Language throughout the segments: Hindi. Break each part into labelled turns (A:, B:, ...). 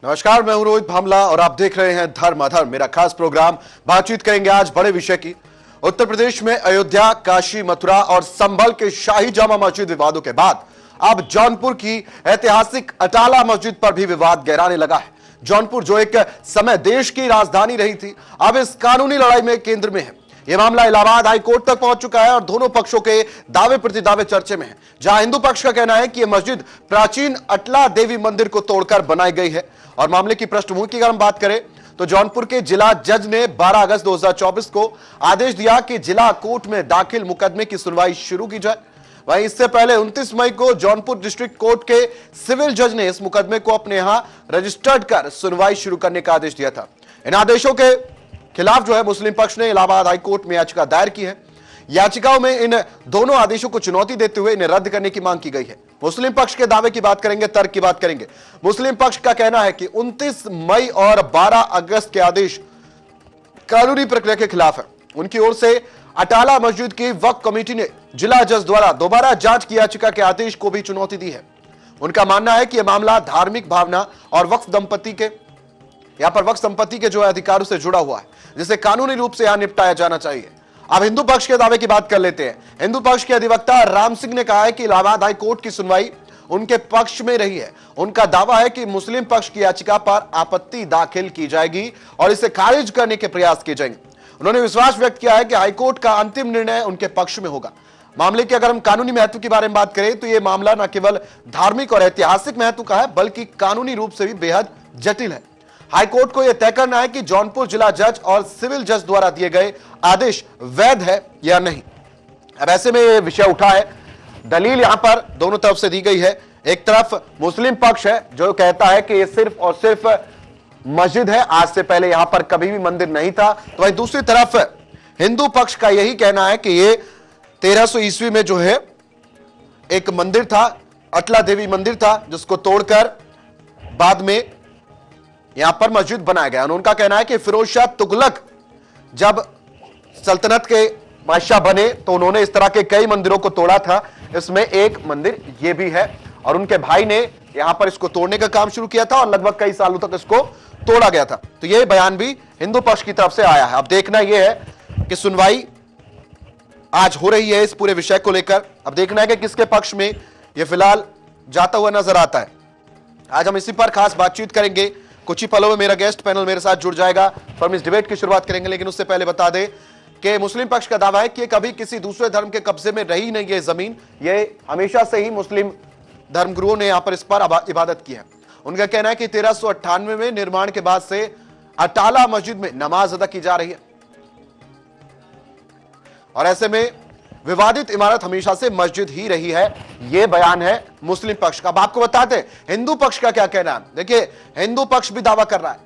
A: नमस्कार, मैं हूं रोहित भामला और आप देख रहे हैं धर्म अधर्म, मेरा खास प्रोग्राम। बातचीत करेंगे आज बड़े विषय की। उत्तर प्रदेश में अयोध्या, काशी, मथुरा और संभल के शाही जामा मस्जिद विवादों के बाद अब जौनपुर की ऐतिहासिक अटाला मस्जिद पर भी विवाद गहराने लगा है। जौनपुर जो एक समय देश की राजधानी रही थी, अब इस कानूनी लड़ाई में केंद्र में है। यह मामला इलाहाबाद हाई कोर्ट तक पहुंच चुका है और दोनों पक्षों के दावे प्रतिदावे चर्चे में है। जहां हिंदू पक्ष का कहना है कि यह मस्जिद प्राचीन अटला देवी मंदिर को तोड़कर बनाई गई है। और मामले की पृष्ठभूमि की अगर हम बात करें तो जौनपुर के जिला जज ने 12 अगस्त 2024 को आदेश दिया कि जिला कोर्ट में दाखिल मुकदमे की सुनवाई शुरू की जाए। वहीं इससे पहले 29 मई को जौनपुर डिस्ट्रिक्ट कोर्ट के सिविल जज ने इस मुकदमे को अपने यहां रजिस्टर्ड कर सुनवाई शुरू करने का आदेश दिया था। इन आदेशों के खिलाफ जो है मुस्लिम पक्ष ने इलाहाबाद हाईकोर्ट में याचिका दायर की है। याचिकाओं में इन दोनों आदेशों को चुनौती देते हुए इन्हें रद्द करने की मांग की गई है। मुस्लिम पक्ष के दावे की बात करेंगे, तर्क की बात करेंगे। मुस्लिम पक्ष का कहना है कि 29 मई और 12 अगस्त के आदेश कानूनी प्रक्रिया के खिलाफ है। उनकी ओर से अटाला मस्जिद की वक्फ कमेटी ने जिला जज द्वारा दोबारा जांच की याचिका के आदेश को भी चुनौती दी है। उनका मानना है कि यह मामला धार्मिक भावना और वक्फ संपत्ति के जो अधिकारों से जुड़ा हुआ है, जिसे कानूनी रूप से यहां निपटाया जाना चाहिए। अब हिंदू पक्ष के दावे की बात कर लेते हैं। हिंदू पक्ष के अधिवक्ता राम सिंह ने कहा है कि इलाहाबाद हाई कोर्ट की सुनवाई उनके पक्ष में रही है। उनका दावा है कि मुस्लिम पक्ष की याचिका पर आपत्ति दाखिल की जाएगी और इसे खारिज करने के प्रयास किए जाएंगे। उन्होंने विश्वास व्यक्त किया है कि हाईकोर्ट का अंतिम निर्णय उनके पक्ष में होगा। मामले की अगर हम कानूनी महत्व के बारे में बात करें तो यह मामला न केवल धार्मिक और ऐतिहासिक महत्व का है, बल्कि कानूनी रूप से भी बेहद जटिल है। हाईकोर्ट को यह तय करना है कि जौनपुर जिला जज और सिविल जज द्वारा दिए गए आदेश वैध है या नहीं। अब ऐसे में यह विषय उठा है। दलील यहां पर दोनों तरफ से दी गई है। एक तरफ मुस्लिम पक्ष है जो कहता है कि यह सिर्फ और सिर्फ मस्जिद है, आज से पहले यहां पर कभी भी मंदिर नहीं था। तो वही दूसरी तरफ हिंदू पक्ष का यही कहना है कि यह 1300 ईस्वी में जो है एक मंदिर था, अटला देवी मंदिर था, जिसको तोड़कर बाद में यहां पर मस्जिद बनाया गया। उनका कहना है कि फिरोज शाह तुगलक जब सल्तनत के बादशाह बने तो उन्होंने इस तरह के कई मंदिरों को तोड़ा था। इसमें एक मंदिर ये भी है और उनके भाई ने यहां पर इसको तोड़ने का काम शुरू किया था और लगभग कई सालों तक इसको तोड़ा गया था। तो यह बयान भी हिंदू पक्ष की तरफ से आया है। अब देखना यह है कि सुनवाई आज हो रही है इस पूरे विषय को लेकर। अब देखना है कि किसके पक्ष में यह फिलहाल जाता हुआ नजर आता है। आज हम इसी पर खास बातचीत करेंगे। कुछ ही पलों में मेरा गेस्ट पैनल मेरे साथ जुड़ जाएगा और हम इस डिबेट की शुरुआत करेंगे। लेकिन उससे पहले बता दें कि मुस्लिम पक्ष का दावा है कि कभी किसी दूसरे धर्म के कब्जे में रही नहीं ये जमीन। ये हमेशा से ही मुस्लिम धर्मगुरुओं ने यहां पर इस पर इबादत की है। उनका कहना है कि 1398 में निर्माण के बाद से अटाला मस्जिद में नमाज अदा की जा रही है और ऐसे में विवादित इमारत हमेशा से मस्जिद ही रही है। यह बयान है मुस्लिम पक्ष का। अब आपको बताते हैं हिंदू पक्ष का क्या कहना है। देखिए, हिंदू पक्ष भी दावा कर रहा है।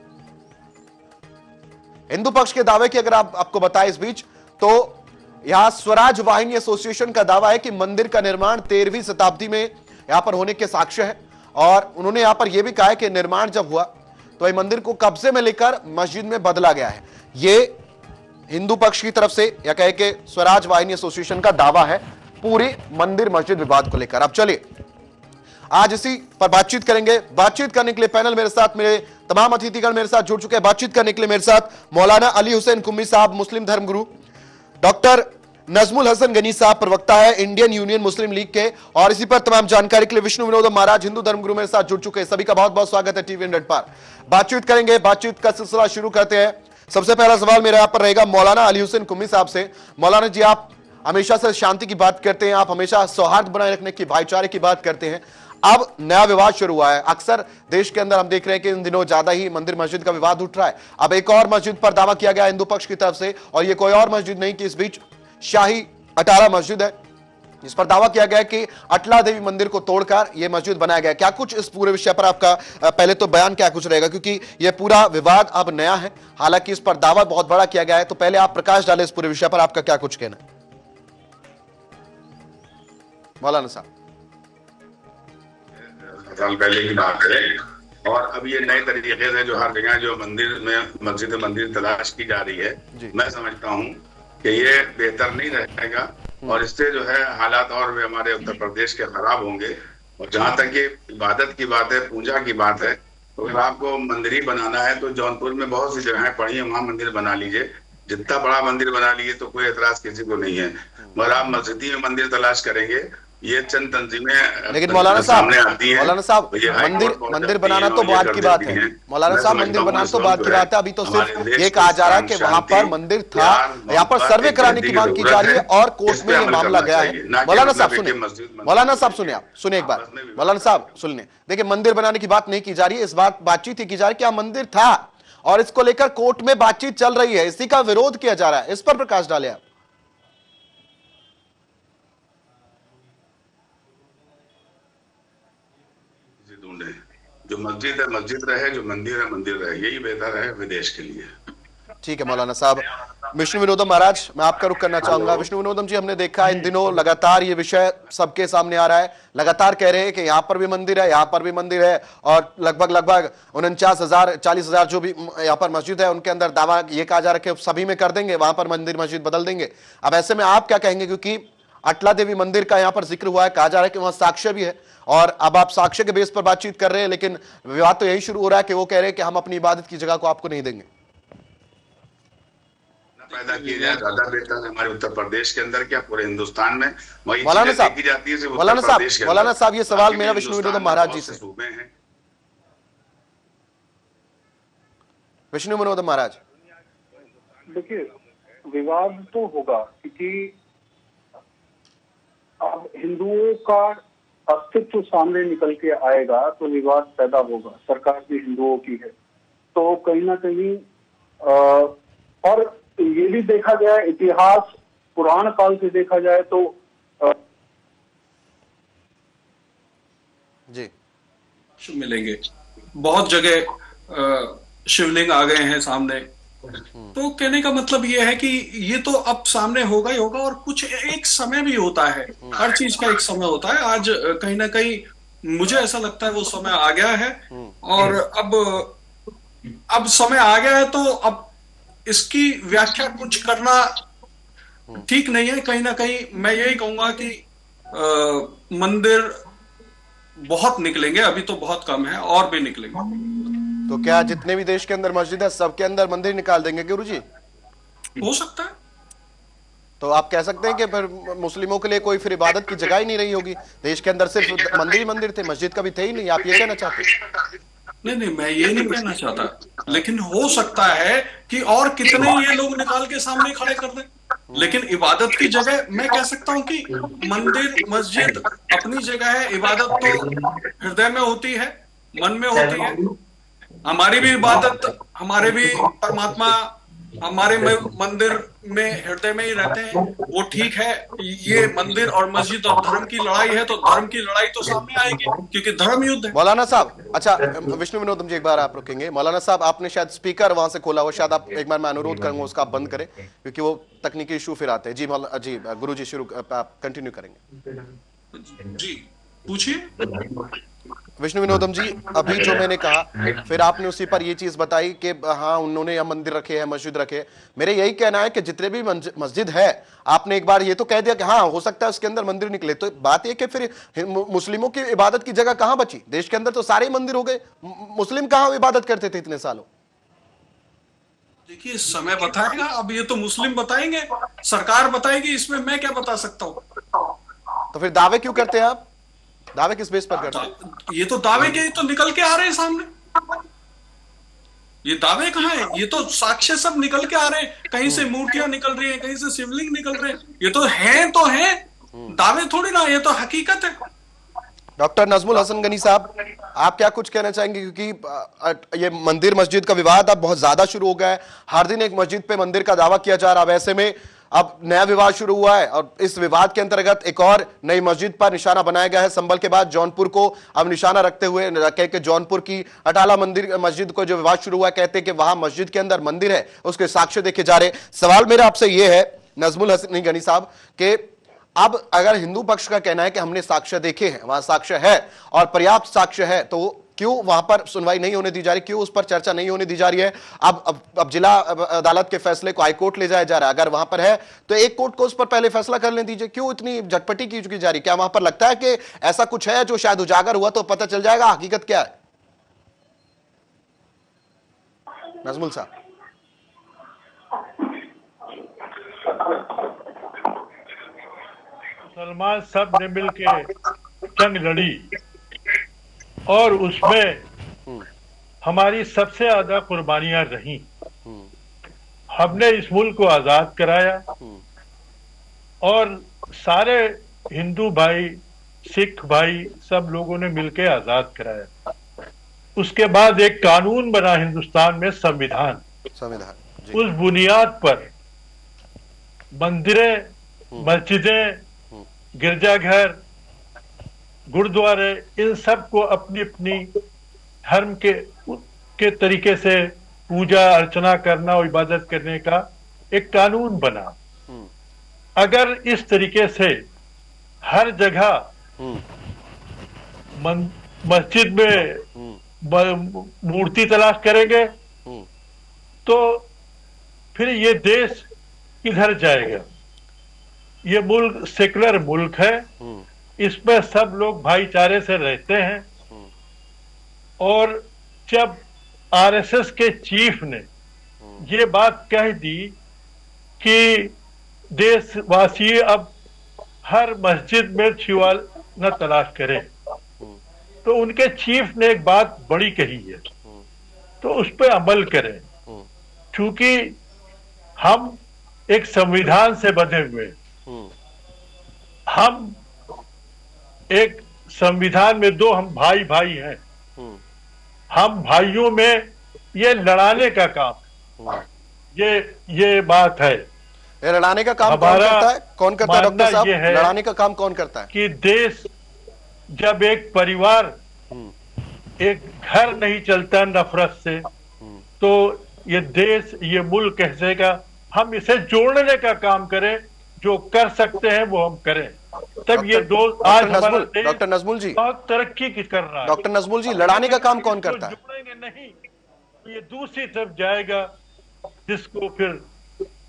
A: हिंदू पक्ष के दावे की अगर आपको बताएं इस बीच, तो यहां स्वराज वाहिनी एसोसिएशन का दावा है कि मंदिर का निर्माण 13वीं शताब्दी में यहां पर होने के साक्ष्य है। और उन्होंने यहां पर यह भी कहा है कि निर्माण जब हुआ तो यह मंदिर को कब्जे में लेकर मस्जिद में बदला गया है। यह हिंदू पक्ष की तरफ से या कहे कि स्वराज वाहिनी एसोसिएशन का दावा है पूरी मंदिर मस्जिद विवाद को लेकर। अब चलिए आज इसी पर बातचीत करेंगे। बातचीत करने के लिए पैनल मेरे साथ, मेरे तमाम अतिथिगण मेरे साथ जुड़ चुके हैं। बातचीत करने के लिए मेरे साथ मौलाना अली हुसैन कुम्मी साहब, मुस्लिम धर्मगुरु, डॉक्टर नजमुल हसन गनी साहब, प्रवक्ता है इंडियन यूनियन मुस्लिम लीग के, और इसी पर तमाम जानकारी के लिए विष्णु विनोद महाराज, हिंदू धर्मगुरु मेरे साथ जुड़ चुके हैं। सभी का बहुत बहुत स्वागत है टीवी 100 पर। बातचीत करेंगे, बातचीत का सिलसिला शुरू करते हैं। सबसे पहला सवाल मेरा यहां पर रहेगा मौलाना अली हुसैन कुम्मी साहब से। मौलाना जी, आप हमेशा से शांति की बात करते हैं, आप हमेशा सौहार्द बनाए रखने की, भाईचारे की बात करते हैं। अब नया विवाद शुरू हुआ है। अक्सर देश के अंदर हम देख रहे हैं कि इन दिनों ज्यादा ही मंदिर मस्जिद का विवाद उठ रहा है। अब एक और मस्जिद पर दावा किया गया हिंदू पक्ष की तरफ से, और ये कोई और मस्जिद नहीं कि इस बीच शाही अटाला मस्जिद है, इस पर दावा किया गया कि अटला देवी मंदिर को तोड़कर यह मस्जिद बनाया गया। क्या कुछ इस पूरे विषय पर आपका पहले तो बयान क्या कुछ रहेगा, क्योंकि यह पूरा विवाद अब नया है, हालांकि इस पर दावा बहुत बड़ा किया गया है। तो पहले आप प्रकाश डालें इस पूरे विषय पर, आपका क्या कुछ कहना है मौलाना साहब।
B: साल पहले की बात है और अब ये नए तरीके से जो हर जगह जो मंदिर में मंदिर तलाश की जा रही है, मैं समझता हूँ कि ये बेहतर नहीं रहेगा और इससे जो है हालात और भी हमारे उत्तर प्रदेश के खराब होंगे। और जहाँ तक ये इबादत की बात है, पूजा की बात है, अगर आपको मंदिर ही बनाना है तो जौनपुर में बहुत सी जगहें पड़ी है, वहां मंदिर बना लीजिए। जितना बड़ा मंदिर बना लीजिए तो कोई एतराज किसी को नहीं है। मगर आप मस्जिदी में मंदिर तलाश करेंगे, ये चंद तंजीमें
A: लेकिन मौलाना
B: सामने आती हैं।
A: मौलाना साहब
B: तो ये हाई
A: मंदिर
B: कोर्ट
A: मंदिर
B: पहुंच
A: बनाना
B: जाती
A: तो
B: हैं और ये
A: बात
B: कर
A: की बात
B: देती
A: है।
B: हैं।
A: मौलाना
B: मैं
A: साहब
B: समझता
A: मंदिर
B: हूँ
A: बनाना
B: इस
A: तो
B: वक्त
A: बात
B: जो
A: की
B: है
A: बात है, अभी तो
B: हमारे
A: सिर्फ
B: देश
A: ये
B: को
A: कहा जा रहा है
B: शांति,
A: कि वहां पर मंदिर था,
B: प्यार,
A: यहाँ पर
B: मोहब्बत,
A: सर्वे कराने की
B: एकजुटती
A: मांग की
B: जरूरत
A: जा रही है
B: है।
A: और कोर्ट
B: इस
A: में
B: पे
A: ये
B: अमल
A: मामला
B: करना
A: गया
B: चाहिए,
A: है।
B: ना कि
A: मौलाना
B: मतलब
A: साहब
B: है
A: सुनिए,
B: कि मस्जिद मंदिर
A: मौलाना साहब
B: बनाइए।
A: सुनिए, आप सुनिए एक बात।
B: आपस में विवाद
A: मौलाना साहब सुनिए, देखिए मंदिर बनाने की बात नहीं की जा रही है, इस बातचीत ही की जा रही है क्या मंदिर था और इसको लेकर कोर्ट में बातचीत चल रही है, इसी का विरोध किया जा रहा है। इस पर प्रकाश डालें आप।
B: ढूंढे, जो मस्जिद है मस्जिद रहे, जो मंदिर है मंदिर रहे, यही बेहतर है विदेश के लिए।
A: ठीक है मौलाना साहब। विष्णु विनोदम महाराज, मैं आपका रुख करना चाहूंगा। विष्णु विनोदम जी, हमने देखा इन दिनों लगातार ये विषय सबके सामने आ रहा है, लगातार कह रहे हैं कि यहां पर भी मंदिर है, यहां पर भी मंदिर है, और लगभग 49,000 40,000 जो भी यहां पर मस्जिद है उनके अंदर दावा ये कहा जा रहा है कि सभी में कर देंगे, वहां पर मंदिर मस्जिद बदल देंगे। अब ऐसे में आप क्या कहेंगे, क्योंकि अटला देवी मंदिर का यहां पर जिक्र हुआ है, कहा जा रहा है कि वहां साक्ष्य भी है, और अब आप साक्ष्य के बेस पर बातचीत कर रहे हैं, लेकिन विवाद तो यही शुरू हो रहा है कि वो कह रहे हैं कि हम अपनी इबादत की जगह को आपको नहीं देंगे।
B: पैदा किए जाए ज्यादा बेहतर है, हमारे उत्तर प्रदेश के अंदर क्या पूरे हिंदुस्तान में वही
A: मौलाना
B: चीजें
A: साहब,
B: देखी जाती है सिर्फ
A: मौलाना
B: उत्तर
A: साहब,
B: प्रदेश के अंदर।
A: मौलाना साहब, ये सवाल
B: बाकी
A: मेरा
B: भी
A: विष्णु
B: हिंदुस्तान
A: विनोदम
B: में
A: महाराज
B: बहुत
A: जी
B: से
A: से।
B: सूबे हैं।
A: विष्णु विनोदम महाराज,
C: देखिए, विवाद तो होगा क्योंकि अब हिंदुओं का अस्तित्व सामने निकल के आएगा तो विवाद पैदा होगा। सरकार भी हिंदुओं की है, तो कहीं ना कहीं और ये भी देखा जाए, इतिहास पुराण काल से देखा जाए तो
A: जी
D: मिलेंगे। बहुत जगह शिवलिंग आ गए हैं सामने, तो कहने का मतलब ये है कि ये तो अब सामने होगा ही होगा, और कुछ एक समय भी होता है, हर चीज का एक समय होता है। आज कहीं ना कहीं मुझे ऐसा लगता है वो समय आ गया है, और अब समय आ गया है, तो अब इसकी व्याख्या कुछ करना ठीक नहीं है। कहीं ना कहीं मैं यही कहूंगा कि मंदिर बहुत निकलेंगे, अभी तो बहुत कम है, और भी निकलेंगे।
A: तो क्या जितने भी देश के अंदर मस्जिद है सबके अंदर मंदिर निकाल देंगे गुरुजी?
D: हो सकता है।
A: तो आप कह सकते हैं कि फिर मुस्लिमों के लिए कोई फिर इबादत की जगह ही नहीं रही होगी, देश के अंदर सिर्फ मंदिर ही मंदिर थे, मस्जिद कभी थे ही नहीं, आप ये कहना चाहते हैं?
D: नहीं, मैं ये नहीं कहना चाहता, लेकिन हो सकता है कि और कितने ये लोग निकाल के सामने खड़े कर दें। लेकिन इबादत की जगह मैं कह सकता हूं कि मंदिर मस्जिद अपनी जगह है, इबादत तो हृदय में होती है, मन में होती है। हमारी भी इबादत, हमारे भी परमात्मा हमारे मंदिर में हृदय में ही रहते हैं, वो ठीक है। ये मंदिर और मस्जिद और धर्म की लड़ाई है, तो धर्म की लड़ाई तो सामने आएगी, क्योंकि धर्म युद्ध है।
A: मौलाना साहब, अच्छा विष्णु विनोदम जी, एक बार आप रुकेंगे। मौलाना साहब, आपने शायद स्पीकर वहां से खोला हो, शायद आप एक बार मैं अनुरोध करूंगा उसका आप बंद करें, क्योंकि वो तकनीकी इशू फिर आते हैं। जी जी गुरु जी, शुरू आप कंटिन्यू करेंगे।
D: जी पूछिए।
A: विष्णु विनोदम जी, अभी जो मैंने कहा, फिर आपने उसी पर ये चीज बताई कि हाँ उन्होंने यहाँ मंदिर रखे हैं, मस्जिद रखे हैं। मेरे यही कहना है कि जितने भी मस्जिद है, आपने एक बार ये तो कह दिया कि हाँ हो सकता है उसके अंदर मंदिर निकले, तो बात ये कि फिर मुस्लिमों की इबादत की जगह कहां बची? देश के अंदर तो सारे मंदिर हो गए, मुस्लिम कहां इबादत करते थे इतने सालों?
D: देखिए, समय बताएगा। अब ये तो मुस्लिम बताएंगे, सरकार बताएगी, इसमें मैं क्या बता सकता हूँ।
A: तो फिर दावे क्यों करते हैं आप? दावे किस बेस पर करते हैं?
D: ये तो दावे के तो निकल के आ रहे हैं सामने। ये दावे कहाँ है? ये तो साक्ष्य सब निकल के आ रहे हैं, कहीं से मूर्तियां निकल रही हैं, कहीं से शिवलिंग निकल रहे हैं। ये तो है दावे थोड़ी ना, ये तो हकीकत है।
A: डॉक्टर नजमुल हसन गनी साहब, आप क्या कुछ कहना चाहेंगे? क्योंकि ये मंदिर मस्जिद का विवाद अब बहुत ज्यादा शुरू हो गया है, हर दिन एक मस्जिद पे मंदिर का दावा किया जा रहा है। ऐसे में अब नया विवाद शुरू हुआ है, और इस विवाद के अंतर्गत एक और नई मस्जिद पर निशाना बनाया गया है। संभल के बाद जौनपुर को अब निशाना रखते हुए कि जौनपुर की अटाला मंदिर मस्जिद को जो विवाद शुरू हुआ है, कहते हैं कि वहां मस्जिद के अंदर मंदिर है, उसके साक्ष्य देखे जा रहे। सवाल मेरा आपसे यह है नजमुल हसन गनी साहब, कि अब अगर हिंदू पक्ष का कहना है कि हमने साक्ष्य देखे हैं, वहां साक्ष्य है और पर्याप्त साक्ष्य है, तो क्यों वहां पर सुनवाई नहीं होने दी जा रही? क्यों उस पर चर्चा नहीं होने दी जा रही है? अब जिला अदालत के फैसले को हाईकोर्ट ले जाया जा रहा है। अगर वहां पर है तो एक कोर्ट को उस पर पहले फैसला कर लेने दीजिए, क्यों इतनी झटपटी की जा रही? क्या वहां पर लगता है कि ऐसा कुछ है जो शायद उजागर हुआ तो पता चल जाएगा हकीकत क्या है? नजमुल साहब।
E: मुसलमान सब ने मिलके जंग लड़ी और उसमें हमारी सबसे ज्यादा कुर्बानियां रही। हमने इस मुल्क को आजाद कराया और सारे हिंदू भाई, सिख भाई, सब लोगों ने मिलकर आजाद कराया। उसके बाद एक कानून बना हिंदुस्तान में, संविधान। उस बुनियाद पर मंदिरें, मस्जिदें, गिरजाघर, गुरुद्वारे, इन सब को अपनी अपनी धर्म के तरीके से पूजा अर्चना करना और इबादत करने का एक कानून बना। अगर इस तरीके से हर जगह मस्जिद में मूर्ति तलाश करेंगे तो फिर ये देश किधर जाएगा? ये मुल्क सेकुलर मुल्क है, इसमें सब लोग भाईचारे से रहते हैं। और जब आरएसएस के चीफ ने ये बात कह दी कि देशवासी अब हर मस्जिद में शिवाल न तलाश करें, तो उनके चीफ ने एक बात बड़ी कही है, तो उस पर अमल करें। क्योंकि हम एक संविधान से बंधे हुए, हम एक संविधान में दो हम भाई भाई हैं। हम भाइयों में ये लड़ाने का काम, ये बात है।
A: ये लड़ाने का काम कौन करता है? कौन करता है डॉक्टर साहब? लड़ाने का काम कौन करता है? कि
E: देश, जब एक परिवार, एक घर नहीं चलता नफरत से, तो ये देश, ये मुल्क कैसे का, हम इसे जोड़ने का काम करें। जो कर सकते हैं वो हम करें, तब ये दो आज हमारा देश
A: डॉक्टर नजमुल जी
E: बहुत तरक्की कर रहा है।
A: डॉक्टर नजमुल जी, लड़ाने का काम कौन करता है?
E: जोड़ेंगे नहीं, ये दूसरी तरफ जाएगा, जिसको फिर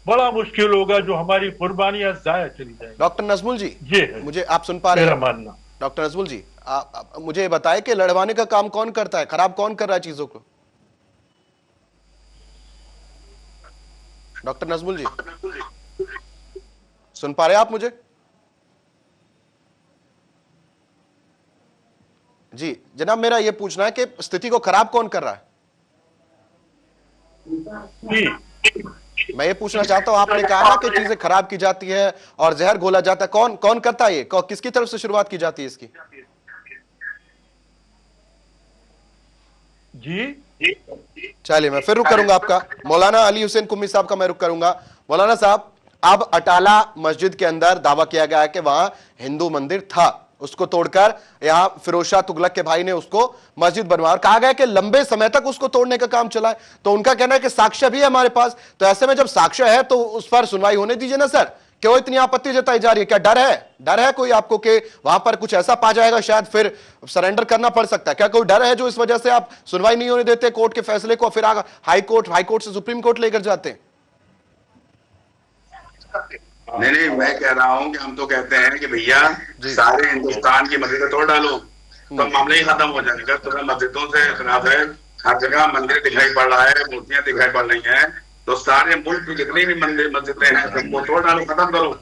E: बड़ा मुश्किल होगा, जो हमारी कुर्बानियां जाया चली जाएगी।
A: डॉक्टर नजमुल जी,
E: ये है
A: मुझे आप सुन पा रहे हैं?
E: मेरा मानना।
A: डॉक्टर नजमुल जी, मुझे बताएं कि लड़वाने का काम कौन करता है, खराब कौन कर रहा है चीजों को? डॉक्टर नजमुल जी, सुन पा रहे हैं आप मुझे? जी जनाब, मेरा यह पूछना है कि स्थिति को खराब कौन कर रहा है? मैं ये पूछना चाहता हूं, आपने कहा ना कि चीजें खराब की जाती है और जहर घोला जाता है, कौन कौन करता है ये? किसकी तरफ से शुरुआत की जाती है इसकी?
E: जी
A: चलिए, मैं फिर रुक करूंगा आपका। मौलाना अली हुसैन कुम्मी साहब का मैं रुक करूंगा। मौलाना साहब, अब अटाला मस्जिद के अंदर दावा किया गया है कि वहां हिंदू मंदिर था, उसको तोड़कर यहां फिरोज शाह तुगलक के भाई ने उसको मस्जिद बनवाया और कहा गया कि लंबे समय तक उसको तोड़ने का काम चला है। तो उनका कहना है कि साक्ष्य भी है हमारे पास, तो ऐसे में जब साक्ष्य है तो उस पर सुनवाई होने दीजिए ना सर। क्यों इतनी आपत्ति जताई जा रही है? क्या डर है कोई आपको कि वहां पर कुछ ऐसा पा जाएगा, शायद फिर सरेंडर करना पड़ सकता है? क्या कोई डर है जो इस वजह से आप सुनवाई नहीं होने देते कोर्ट के फैसले को, फिर हाई कोर्ट से सुप्रीम कोर्ट लेकर जाते हैं?
B: नहीं, मैं कह रहा हूँ कि हम तो कहते हैं कि भैया सारे हिंदुस्तान की मस्जिदें तोड़ डालो तो मामला ही खत्म हो जाएगा। तुम्हें मस्जिदों से खराब है, हर जगह मंदिर दिखाई पड़ रहा है, मूर्तियां दिखाई पड़ रही हैं, तो सारे मुल्क की जितनी भी मंदिर मस्जिदें हैं सबको तोड़ डालो, खत्म करो।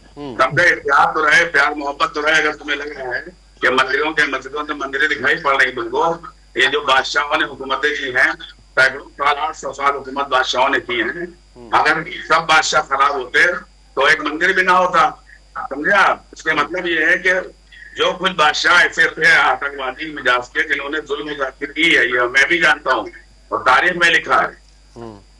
B: सबका इतिहास तो रहे, प्यार मोहब्बत तो रहे। अगर तुम्हें लग रहा है कि मस्जिदों से मंदिरें दिखाई पड़ रही तुमको, ये जो बादशाहों ने हुकूमतें की हैं, सैकड़ों साल 800 साल हुकूमत बादशाहों ने की है, अगर सब बादशाह खराब होते तो एक मंदिर भी ना होता, समझे आप? इसका मतलब ये है कि जो कुछ बादशाह ऐसे थे आतंकवादी मिजाज के, जिन्होंने जुल्म की है, ये मैं भी जानता हूँ और तारीख में लिखा है,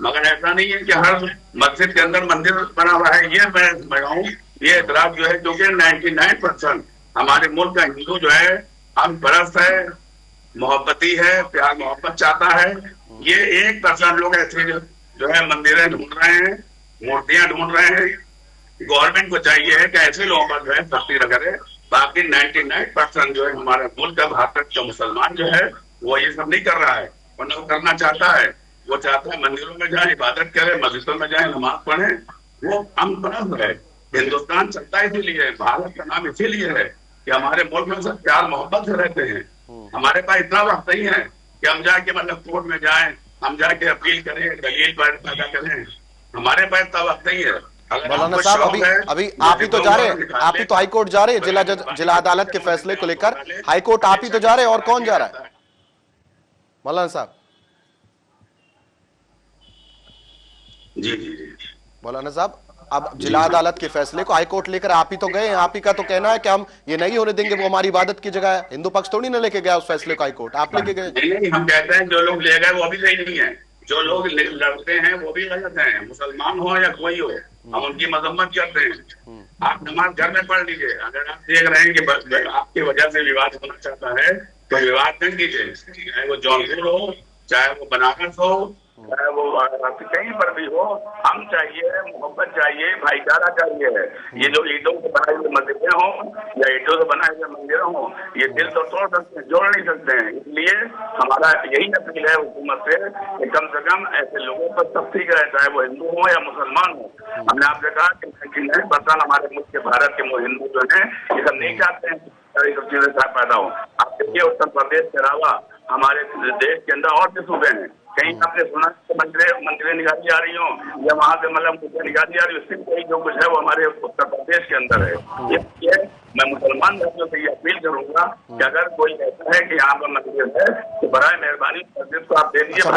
B: मगर ऐसा नहीं है कि हर मस्जिद के अंदर मंदिर बना हुआ है। ये मैं समझाऊं, ये इतराज जो है, क्योंकि 99% हमारे मुल्क का हिंदू जो है हम परस्त है, मोहब्बती है, प्यार मोहब्बत चाहता है। ये 1% लोग ऐसे जो है मंदिरें ढूंढ रहे हैं, मूर्तियां ढूंढ रहे हैं। गवर्नमेंट को चाहिए है कि ऐसे लोगों पर जो है सख्ती करे। बाकी 99% जो है हमारे मुल्क का, भारत का मुसलमान जो है वो ये सब नहीं कर रहा है, वरना वो करना चाहता है। वो चाहता है मंदिरों में जाए, इबादत करे, मस्जिदों में जाए, नमाज पढ़े। वो अमन है। हिंदुस्तान चलता इसीलिए, भारत का नाम इसीलिए है कि हमारे मुल्क में सब प्यार मोहब्बत से रहते हैं। हमारे पास इतना वक्त नहीं है कि हम जाके मतलब कोर्ट में जाएं हम जाके अपील करें, दलील पैदा करें? हमारे पास तो वक्त नहीं है।
A: मौलाना साहब, अभी आप ही तो जा रहे हैं, आप ही तो हाई कोर्ट जा रहे हैं जिला अदालत के फैसले को लेकर। हाई कोर्ट आप ही तो जा रहे हैं, और कौन जा रहा है मौलाना साहब?
B: जी जी जी
A: मौलाना साहब, अब जिला अदालत के फैसले को हाई कोर्ट लेकर आप ही तो गए हैं, आप ही का तो कहना है कि हम ये नहीं होने देंगे, वो हमारी इबादत की जगह है। हिंदू पक्ष थोड़ी ना लेके गया उस फैसले को हाई कोर्ट, आप लेके गए।
B: नहीं, हम कहते हैं जो लोग ले गए वो भी सही नहीं है, जो लोग लड़ते हैं वो भी गलत है, मुसलमान हो या कोई हो, हम उनकी मजम्मत करते हैं। आप नमाज घर में पढ़ लीजिए। अगर आप देख रहे हैं कि आपकी वजह से विवाद होना चाहता है तो विवाद न कीजिए, चाहे वो जौनपुर हो, चाहे वो बनारस हो, चाहे वो कहीं पर भी हो। हम चाहिए मोहब्बत, चाहिए भाईचारा चाहिए। ये जो ईंटों से बनाए हुए मस्जिदें हों या ईंटों से बनाए हुए मंदिर हों, ये दिल तो तोड़ सकते हैं, जोड़ नहीं सकते हैं। इसलिए हमारा यही अपील है हुकूमत से कि कम से कम ऐसे लोगों पर सख्ती करे, चाहे वो हिंदू हो या मुसलमान हो। हमने आपसे कहा कि 99% हमारे मुल्क के भारत के हिंदू जो है ये सब नहीं चाहते हैं सब चीजें पैदा हो। आप देखिए उत्तर प्रदेश के अलावा हमारे देश के अंदर और भी सूबे हैं, कहीं आपने सुना मंदिरें निकाली जा रही हो या वहां से मतलब निकाली जा रही हो, सिर्फ कोई जो कुछ है वो हमारे उत्तर प्रदेश के अंदर है। ये मैं मुसलमान भाइयों से ये अपील करूंगा कि अगर कोई ऐसा है कि यहाँ पर मंदिर है तो बराए मेहरबानी मस्जिद को आप दे दीजिए।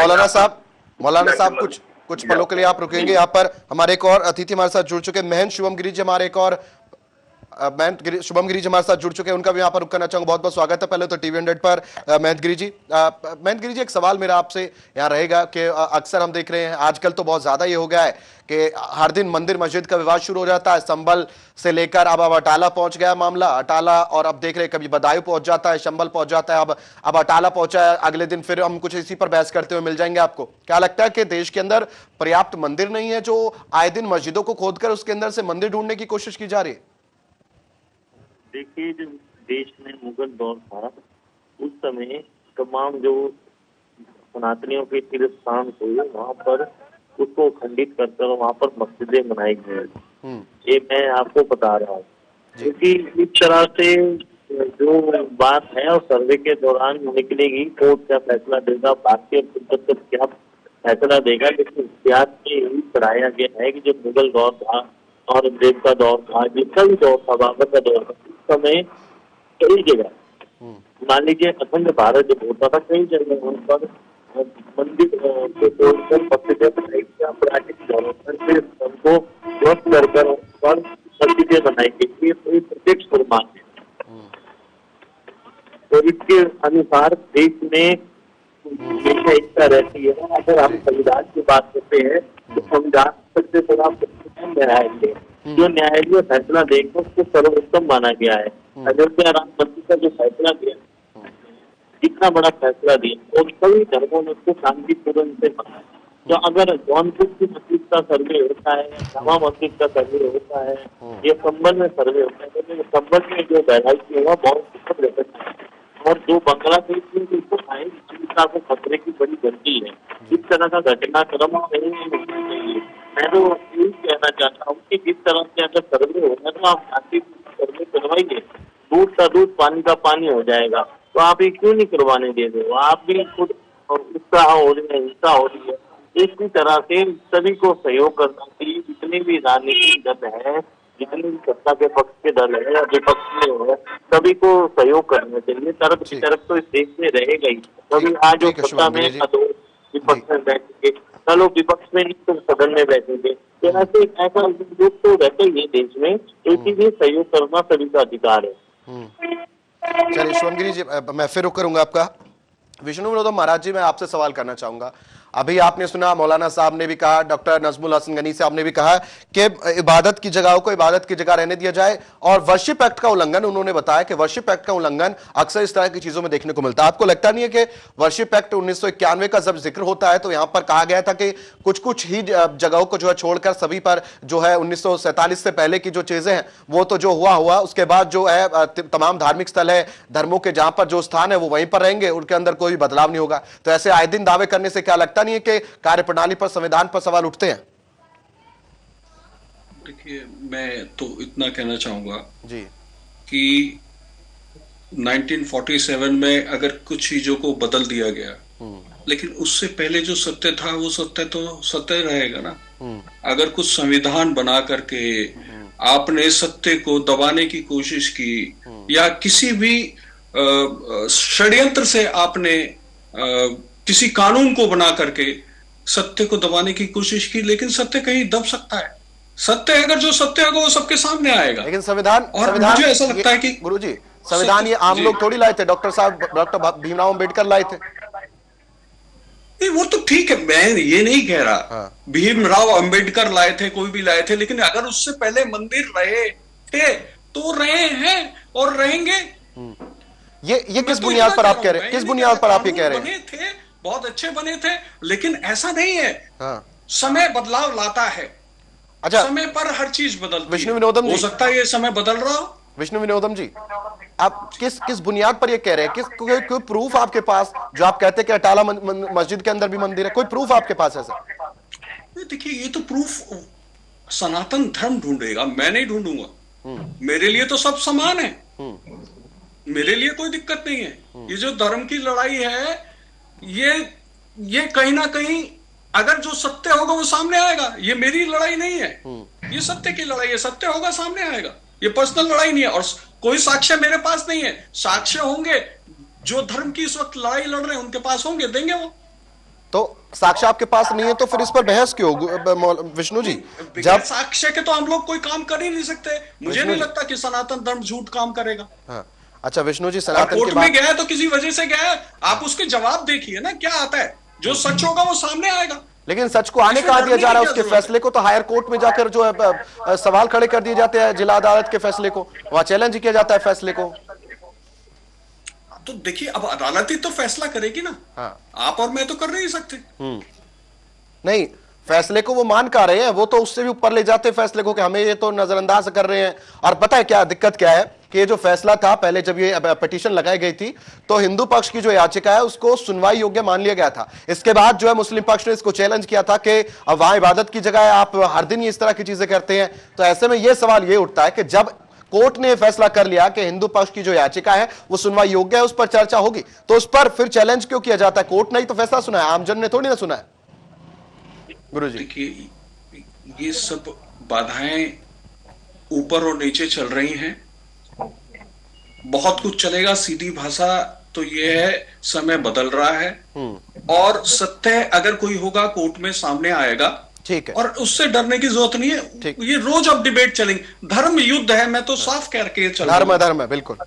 A: मौलाना साहब कुछ पलों के लिए आप रुकेंगे। यहाँ पर हमारे एक और अतिथि हमारे साथ जुड़ चुके, महंत शुभम गिरी जी हमारे एक और शुभम गिरी जी हमारे साथ जुड़ चुके हैं, उनका भी यहाँ पर रुक करना चाहूंगा। बहुत बहुत स्वागत है पहले तो टीवी 100 पर महंत गिरी जी। महंत गिरी जी, एक सवाल मेरा आपसे यहाँ रहेगा कि अक्सर हम देख रहे हैं आजकल तो बहुत ज्यादा ये हो गया है कि हर दिन मंदिर मस्जिद का विवाद शुरू हो जाता है। संभल से लेकर अब अटाला पहुंच गया मामला, अटाला, और अब देख रहे हैं कभी बदायूं पहुंच जाता है, संभल पहुंच जाता है, अब अटाला पहुंचा है, अगले दिन फिर हम कुछ इसी पर बहस करते हुए मिल जाएंगे आपको। क्या लगता है कि देश के अंदर पर्याप्त मंदिर नहीं है जो आए दिन मस्जिदों को खोदकर उसके अंदर से मंदिर ढूंढने की कोशिश की जा रही है?
F: देखिए, जब देश में मुगल दौर था उस समय तमाम जो सनातनियों के तीर्थ स्थान थे वहाँ पर उसको खंडित करकर वहाँ पर मस्जिदें बनाई गई। ये मैं आपको बता रहा हूँ, क्योंकि इस तरह से जो बात है और सर्वे के दौरान निकलेगी, कोर्ट क्या फैसला देगा, भारतीय तिब्बत क्या फैसला देगा। लेकिन इतिहास में यही पढ़ाया गया है कि जब मुगल दौर था और देव का दौर था, जिसका भी दौर था, बाबर का दौर था, उस समय कई जगह मान लीजिए अखंड भारत जब होता था, कई जगह उन पर मंदिर को तोड़कर मस्जिदें बनाई गई, प्राचीन धर्म को ध्वस्त कर उन पर मस्जिदें बनाई गई। ये प्रत्यक्ष प्रमाण है। तो इसके अनुसार देश में हमेशा एकता रहती है। अगर हम संविधान की बात करते हैं तो संविधान सबसे बड़ा न्यायालय, जो न्यायालय फैसला देगा उसको सर्वोत्तम माना गया है। अयोध्या राम मंदिर का जो फैसला दिया, इतना बड़ा फैसला दिया, और सभी धर्मों ने उसको शांतिपूर्ण से माना। तो अगर जौनपुर की मस्जिद का सर्वे होता है, जामा मस्जिद का सर्वे होता है, ये संबल में सर्वे होता है, तो संबल में जो बहराई हुआ बहुत दुखद रहता है। और जो बांग्लादेश में जिसको आइंदा को खतरे की बड़ी गलती है, इस तरह का घटनाक्रम नहीं होना चाहिए। मैं तो यही कहना चाहता हूँ कि जिस तरह से अगर सर्वे होगा तो आप शांति सर्वे करवाइए, दूध का दूध पानी का पानी हो जाएगा। तो आप ये क्यों नहीं करवाने दे रहे हो? आप भी खुद उत्साह हो रही है, हिंसा हो रही है। इसी तरह से सभी को सहयोग करना चाहिए। जितने भी राजनीतिक दल है, जितने भी सत्ता के पक्ष के दल है या विपक्ष में है, सभी को सहयोग करना चाहिए। तर्क वितर्क तो इस देश में रहेगा ही। कभी आज जो सत्ता में विपक्ष में बैठेंगे, कल विपक्ष में नहीं तो सदन में बैठेंगे। ऐसे ऐसा ग्रुप तो रहते ही देश में, इसीलिए सहयोग करना सभी का अधिकार है।
A: चलिए शुभम गिरी जी, मैं फिर रुक करूंगा आपका। विष्णु विनोद महाराज जी, मैं आपसे सवाल करना चाहूंगा। अभी आपने सुना, मौलाना साहब ने भी कहा, डॉक्टर नजमुल हसन गनी साहब ने भी कहा कि इबादत की जगहों को इबादत की जगह रहने दिया जाए, और वर्शिप एक्ट का उल्लंघन, उन्होंने बताया कि वर्शिप एक्ट का उल्लंघन अक्सर इस तरह की चीजों में देखने को मिलता है। आपको लगता नहीं है कि वर्शिप एक्ट 1991 का जब जिक्र होता है तो यहां पर कहा गया था कि कुछ कुछ ही जगहों को जो है छोड़कर सभी पर जो है 1947 से पहले की जो चीजें हैं वो तो जो हुआ, उसके बाद जो है तमाम धार्मिक स्थल है, धर्मों के जहां पर जो स्थान है वो वहीं पर रहेंगे, उनके अंदर कोई बदलाव नहीं होगा। तो ऐसे आए दिन दावे करने से क्या लगता नहीं है कि कार्यप्रणाली पर, संविधान पर सवाल उठते हैं?
D: देखिए, मैं तो इतना कहना चाहूंगा
A: जी
D: कि 1947 में अगर कुछ चीजों को बदल दिया गया, लेकिन उससे पहले जो सत्य था वो सत्य तो सत्य रहेगा ना। अगर कुछ संविधान बना करके आपने सत्य को दबाने की कोशिश की या किसी भी षड्यंत्र से आपने किसी कानून को बना करके सत्य को दबाने की कोशिश की, लेकिन सत्य कहीं दब सकता है। सत्य अगर जो सत्य होगा वो सबके सामने आएगा।
A: लेकिन संविधान,
D: और मुझे ऐसा लगता है कि
A: गुरुजी संविधान ये आम लोग थोड़ी लाए थे, डॉक्टर भीमराव अंबेडकर लाए थे।
D: नहीं वो तो ठीक है, मैं ये नहीं कह रहा भीमराव अंबेडकर लाए थे, कोई भी लाए थे, लेकिन अगर उससे पहले मंदिर रहे थे तो रहे हैं और रहेंगे।
A: ये किस बुनियाद पर आप कह रहे हैं? किस बुनियाद पर आप ये कह रहे हैं?
D: बने थे, बहुत अच्छे बने थे, लेकिन ऐसा नहीं है। समय बदलाव लाता है।
A: अच्छा,
D: समय पर हर चीज बदलती
A: विष्णु विनोदम जी,
D: हो सकता है ये समय बदल रहा हो।
A: विष्णु विनोदम जी, आप किस बुनियाद पर ये कह रहे हैं? कोई प्रूफ आपके पास जो आप कहते हैं कि अटाला मस्जिद के अंदर भी मंदिर है, कोई प्रूफ आपके पास है सर?
D: देखिए ये तो प्रूफ सनातन धर्म ढूंढेगा, मैं नहीं ढूंढूंगा। मेरे लिए तो सब समान है, मेरे लिए कोई दिक्कत नहीं है। ये जो धर्म की लड़ाई है, ये कहीं ना कहीं अगर जो सत्य होगा वो सामने आएगा। ये मेरी लड़ाई नहीं है, ये सत्य की लड़ाई है। सत्य होगा सामने आएगा, ये पर्सनल लड़ाई नहीं है। और कोई साक्ष्य मेरे पास नहीं है। साक्ष्य होंगे, जो धर्म की इस वक्त लड़ाई लड़ रहे हैं उनके पास होंगे, देंगे वो।
A: तो साक्ष्य आपके पास नहीं है तो फिर इस पर बहस क्यों विष्णु जी?
D: जब साक्ष्य के तो हम लोग कोई काम कर ही नहीं सकते। मुझे नहीं लगता कि सनातन धर्म झूठ काम करेगा।
A: हाँ। अच्छा विष्णु जी, सनातन
D: कोर्ट में गया है तो किसी वजह से गया है, आप उसके जवाब देखिए ना, क्या आता है। जो सच होगा वो सामने आएगा।
A: लेकिन सच को आने कहा दिया जा रहा है, उसके फैसले को तो हायर कोर्ट में जाकर जो है सवाल खड़े कर दिए जाते हैं, जिला अदालत के फैसले को वहां चैलेंज किया जाता है फैसले को।
D: तो देखिए अब अदालत ही तो फैसला करेगी ना।
A: हाँ।
D: आप और मैं तो कर नहीं सकते।
A: नहीं, फैसले को वो मान कर रहे हैं, वो तो उससे भी ऊपर ले जाते हैं फैसले को कि हमें ये तो नजरअंदाज कर रहे हैं। और पता है क्या दिक्कत क्या है कि ये जो फैसला था, पहले जब ये पिटीशन लगाई गई थी तो हिंदू पक्ष की जो याचिका है उसको सुनवाई योग्य मान लिया गया था। इसके बाद जो है मुस्लिम पक्ष ने इसको चैलेंज किया था कि अब वहां इबादत की जगह है, आप हर दिन इस तरह की चीजें करते हैं। तो ऐसे में यह सवाल ये उठता है कि जब कोर्ट ने फैसला कर लिया कि हिंदू पक्ष की जो याचिका है वो सुनवाई योग्य है, उस पर चर्चा होगी, तो उस पर फिर चैलेंज क्यों किया जाता है? कोर्ट ने ही तो फैसला सुना है, आमजन ने थोड़ी ना सुना है। गुरुजी
D: देखिए ये सब बाधाएं ऊपर और नीचे चल रही हैं, बहुत कुछ चलेगा। सीधी भाषा तो ये है, समय बदल रहा है और सत्य अगर कोई होगा कोर्ट में सामने आएगा।
A: ठीक है,
D: और उससे डरने की जरूरत नहीं है। ये रोज अब डिबेट चलेंगे। धर्म युद्ध है, मैं तो साफ कह के चल रहा हूं।
A: धर्म है, बिल्कुल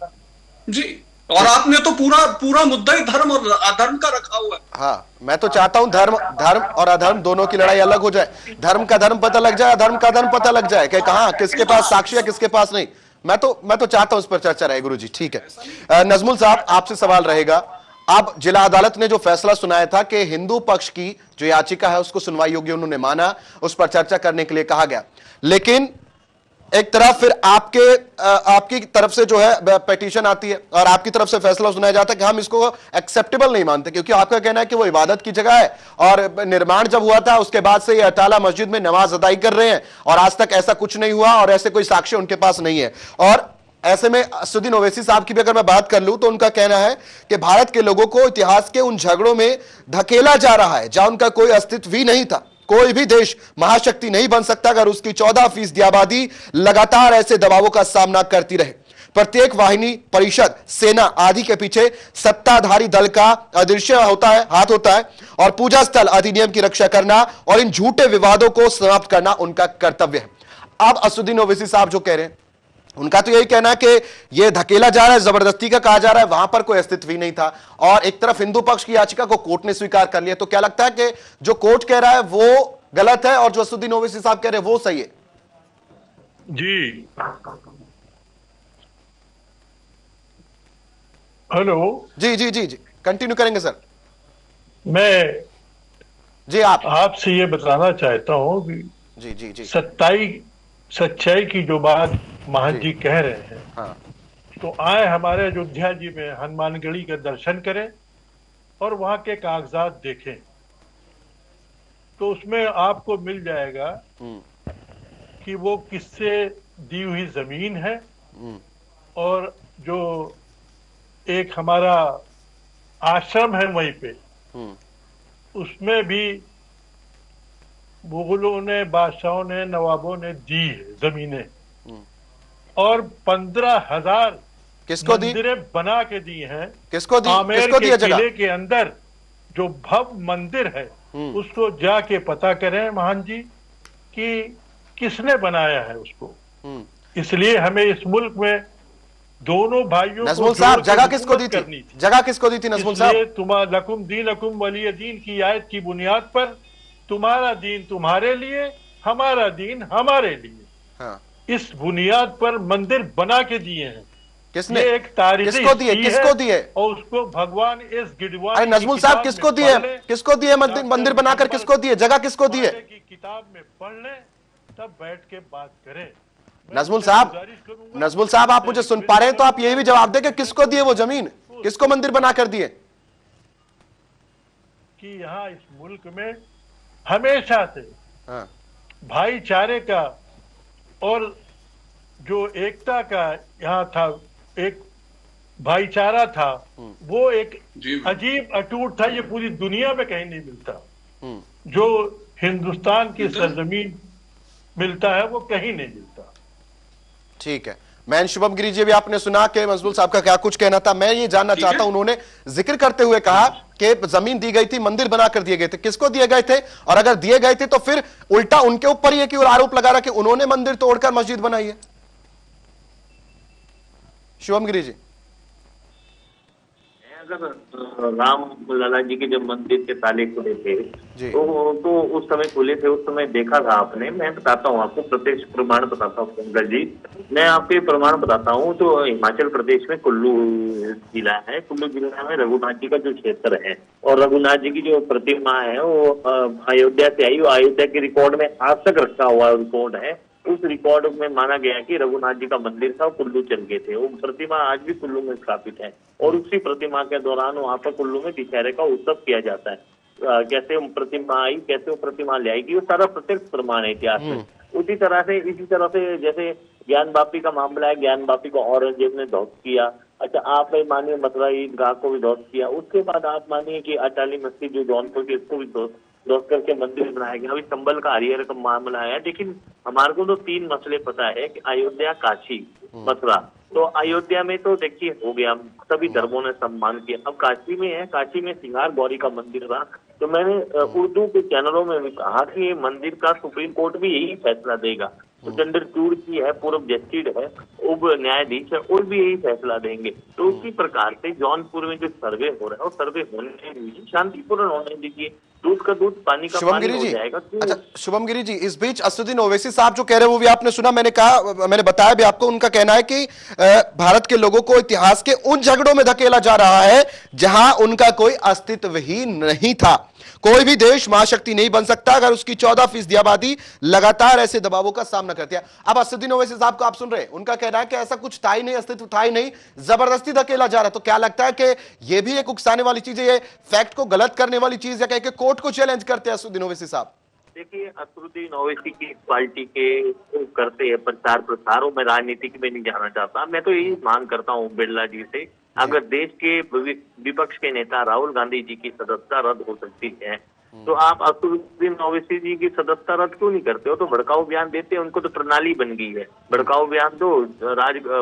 D: जी। और आपने तो पूरा मुद्दा ही धर्म और अधर्म का रखा हुआ है।
A: हाँ, मैं तो चाहता हूं धर्म और अधर्म दोनों की लड़ाई अलग हो जाए। धर्म का धर्म पता लग जाए, अधर्म का धर्म पता लग जाए कि कहां किसके पास साक्ष्य है, किसके पास नहीं। मैं तो चाहता हूं उस पर चर्चा रहे। गुरुजी ठीक है। नजमुल साहब, आपसे सवाल रहेगा। अब जिला अदालत ने जो फैसला सुनाया था कि हिंदू पक्ष की जो याचिका है उसको सुनवाई योग्य उन्होंने माना, उस पर चर्चा करने के लिए कहा गया, लेकिन एक तरफ फिर आपकी तरफ से जो है पिटीशन आती है और आपकी तरफ से फैसला सुनाया जाता है कि हम इसको एक्सेप्टेबल नहीं मानते, क्योंकि आपका कहना है कि वो इबादत की जगह है और निर्माण जब हुआ था उसके बाद से ये अटाला मस्जिद में नमाज अदाई कर रहे हैं और आज तक ऐसा कुछ नहीं हुआ और ऐसे कोई साक्ष्य उनके पास नहीं है। और ऐसे में असदुद्दीन ओवैसी साहब की भी अगर मैं बात कर लूं तो उनका कहना है कि भारत के लोगों को इतिहास के उन झगड़ों में धकेला जा रहा है जहां उनका कोई अस्तित्व ही नहीं था। कोई भी देश महाशक्ति नहीं बन सकता अगर उसकी 14% आबादी लगातार ऐसे दबावों का सामना करती रहे। प्रत्येक वाहिनी, परिषद, सेना आदि के पीछे सत्ताधारी दल का अदृश्य हाथ होता है और पूजा स्थल अधिनियम की रक्षा करना और इन झूठे विवादों को समाप्त करना उनका कर्तव्य है। अब असदुद्दीन ओवैसी साहब जो कह रहे हैं उनका तो यही कहना है कि यह धकेला जा रहा है, जबरदस्ती का कहा जा रहा है, वहां पर कोई अस्तित्व ही नहीं था। और एक तरफ हिंदू पक्ष की याचिका को कोर्ट ने स्वीकार कर लिया। तो क्या लगता है कि जो कोर्ट कह रहा है वो गलत है और जो असदुद्दीन ओवैसी साहब कह रहे हैं वो सही है?
E: जी हेलो। जी
A: जी जी जी कंटिन्यू करेंगे सर।
E: मैं
A: जी
E: आपसे ये बताना चाहता हूं कि
A: जी जी जी
E: सच्चाई की जो बात महंत जी कह रहे हैं,
A: हाँ।
E: तो आए हमारे अयोध्या जी में हनुमानगढ़ी का दर्शन करें और वहां के कागजात देखें तो उसमें आपको मिल जाएगा कि वो किससे दी हुई जमीन है और जो एक हमारा आश्रम है वहीं पे उसमें भी मुगलों ने, बादशाहों ने, नवाबों ने दी है जमीनें, और 15,000
A: किसको दी?
E: मंदिरें बना के दी हैं।
A: किसको दी?
E: आमेर
A: किसको
E: के
A: दिया जगह?
E: किले के अंदर जो भव्य मंदिर है उसको जाके पता करें महान जी कि किसने बनाया है उसको। इसलिए हमें इस मुल्क में दोनों भाइयों
A: नजमुल
E: को
A: साहब, जगह
E: हुकूमत
A: किसको दी
E: करनी
A: थी? जगह किसको दी थी नजमुल साहब?
E: इसलिए तुम्हारा लकुम दीनकुम वलिय दीन की आयत की बुनियाद पर तुम्हारा दीन तुम्हारे लिए, हमारा दीन हमारे लिए,
A: हाँ।
E: इस बुनियाद पर मंदिर बना के दिए हैं।
A: किसने?
E: ये एक तारीखी
A: किसको दिए?
E: हिस्ट्री
A: किसको
E: है
A: दिए?
E: और उसको भगवान इस गिडवानी
A: अरे नजमुल साहब, किसको दिए? किसको दिए मंदिर बनाकर? किसको दिए? जगह किसको दिए?
E: की किताब में पढ़ लें, तब बैठ के बात करें।
A: नजमुल साहब, आप मुझे सुन पा रहे हैं तो आप ये भी जवाब दें कि किसको दिए वो जमीन, किसको मंदिर बनाकर दिए?
E: कि यहाँ इस मुल्क में हमेशा से
A: हाँ।
E: भाईचारे का और जो एकता का यहाँ था, एक भाईचारा था, वो एक अजीब अटूट था। ये पूरी दुनिया में कहीं नहीं मिलता। जो हिंदुस्तान की सरजमीन मिलता है वो कहीं नहीं मिलता।
A: ठीक है, मैं शुभम गिरी जी, भी आपने सुना कि नजमुल साहब का क्या कुछ कहना था। मैं ये जानना चाहता हूं, उन्होंने जिक्र करते हुए कहा कि जमीन दी गई थी, मंदिर बनाकर दिए गए थे। किसको दिए गए थे? और अगर दिए गए थे तो फिर उल्टा उनके ऊपर ये क्यों आरोप लगा रहा कि उन्होंने मंदिर तोड़कर मस्जिद बनाई है? शुभम गिरी जी,
F: अगर राम लला जी के जब मंदिर के ताले खुले थे तो उस समय खुले थे, उस समय देखा था आपने। मैं बताता हूँ आपको, प्रत्यक्ष प्रमाण बताता हूँ पंकज जी, मैं आपको प्रमाण बताता हूँ। तो हिमाचल प्रदेश में कुल्लू जिला है, कुल्लू जिला में रघुनाथ जी का जो क्षेत्र है, और रघुनाथ जी की जो प्रतिमा है वो अयोध्या से आई, वो अयोध्या के रिकॉर्ड में आज तक रखा हुआ रिकॉर्ड है। उस रिकॉर्ड में माना गया कि रघुनाथ जी का मंदिर था, कुल्लू चल गए थे। वो प्रतिमा आज भी कुल्लू में स्थापित है, और उसी प्रतिमा के दौरान वहां पर कुल्लू में दशहरे का उत्सव किया जाता है। कैसे वो प्रतिमा आई, कैसे वो प्रतिमा ले आएगी, वो सारा प्रत्यक्ष प्रमाण है इतिहास में। इसी तरह से जैसे ज्ञान वापी का मामला है, ज्ञान वापी को औरंगजेब ने ध्वस्त किया। अच्छा, आप मानिए मथुरा ईदगाह को भी ध्वस्त किया। उसके बाद आप मानिए कि अटाली मस्जिद जो जौनपुर की, इसको भी ध्वस्त करके मंदिर बनाया गया। अभी संबल का हरिहर का मामला है। लेकिन हमारे को तो 3 मसले पता है कि अयोध्या, काशी, मथुरा। तो अयोध्या में तो देखिए हो गया, सभी धर्मों ने सम्मान किया। अब काशी में है, काशी में सिंगार गौरी का मंदिर था। तो मैंने उर्दू के चैनलों में भी कहा कि ये मंदिर का सुप्रीम कोर्ट भी यही फैसला देगा। तो चंद्रचूड़ की है, पूर्व जस्टिस है, उप न्यायाधीश है, और भी यही फैसला देंगे। तो उसी प्रकार से जौनपुर में जो सर्वे हो रहा है, और सर्वे होने दीजिए, शांतिपूर्ण होने दीजिए। दूध का दूध, पानी का पानी हो जाएगा।
A: अच्छा शुभम गिरी जी, इस बीच असदुद्दीन ओवैसी साहब जो कह रहे हैं वो भी आपने सुना। मैंने बताया भी आपको, उनका कहना है कि भारत के लोगों को इतिहास के उन झगड़ों में धकेला जा रहा है जहां उनका कोई अस्तित्व ही नहीं था। कोई भी देश महाशक्ति नहीं बन सकता अगर उसकी 14% आबादी लगातार ऐसे दबावों का सामना करती है। अब असदुद्दीन ओवैसी साहब को आप सुन रहे हैं, उनका कहना है कि ऐसा कुछ था ही नहीं, अस्तित्व था ही नहीं, जबरदस्ती धकेला जा रहा है। तो क्या लगता है कि यह भी एक उकसाने वाली चीज है, ये फैक्ट को गलत करने वाली चीज, या कह के कोर्ट को चैलेंज करते हैं असदुद्दीन ओवैसी साहब?
F: देखिए, असदुद्दीन ओवैसी की पार्टी के करते हैं प्रचार प्रसार, मैं राजनीतिक में नहीं जाना चाहता। मैं तो यही मांग करता हूँ बिरला जी से, अगर देश के विपक्ष के नेता राहुल गांधी जी की सदस्यता रद्द हो सकती है तो आप असदुद्दीन ओवैसी जी की सदस्यता रद्द क्यों नहीं करते हो? तो भड़काऊ बयान देते हैं, उनको तो प्रणाली बन गई है। भड़काऊ बयान दो,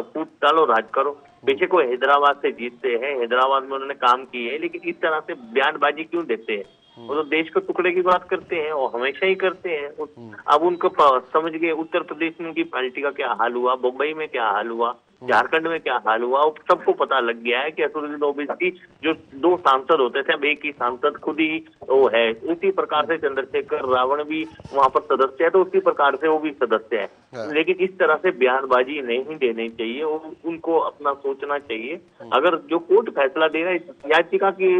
F: फूट डालो, राज करो। पीछे को हैदराबाद से जीतते हैं, हैदराबाद में उन्होंने काम किए है, लेकिन इस तरह से बयानबाजी क्यों देते हैं? वो तो देश के टुकड़े की बात करते हैं और हमेशा ही करते हैं। अब उनको समझ गए उत्तर प्रदेश में उनकी पार्टी का क्या हाल हुआ, मुंबई में क्या हाल हुआ, झारखंड में क्या हाल हुआ, सबको पता लग गया है कि असदुद्दीन ओवैसी जो 2 सांसद होते थे, अब एक ही सांसद खुद ही वो है। उसी प्रकार से चंद्रशेखर रावण भी वहां पर सदस्य है, तो उसी प्रकार से वो भी सदस्य है। लेकिन इस तरह से बयानबाजी नहीं देनी चाहिए, उनको अपना सोचना चाहिए। अगर जो कोर्ट फैसला दे रहा है, याचिका की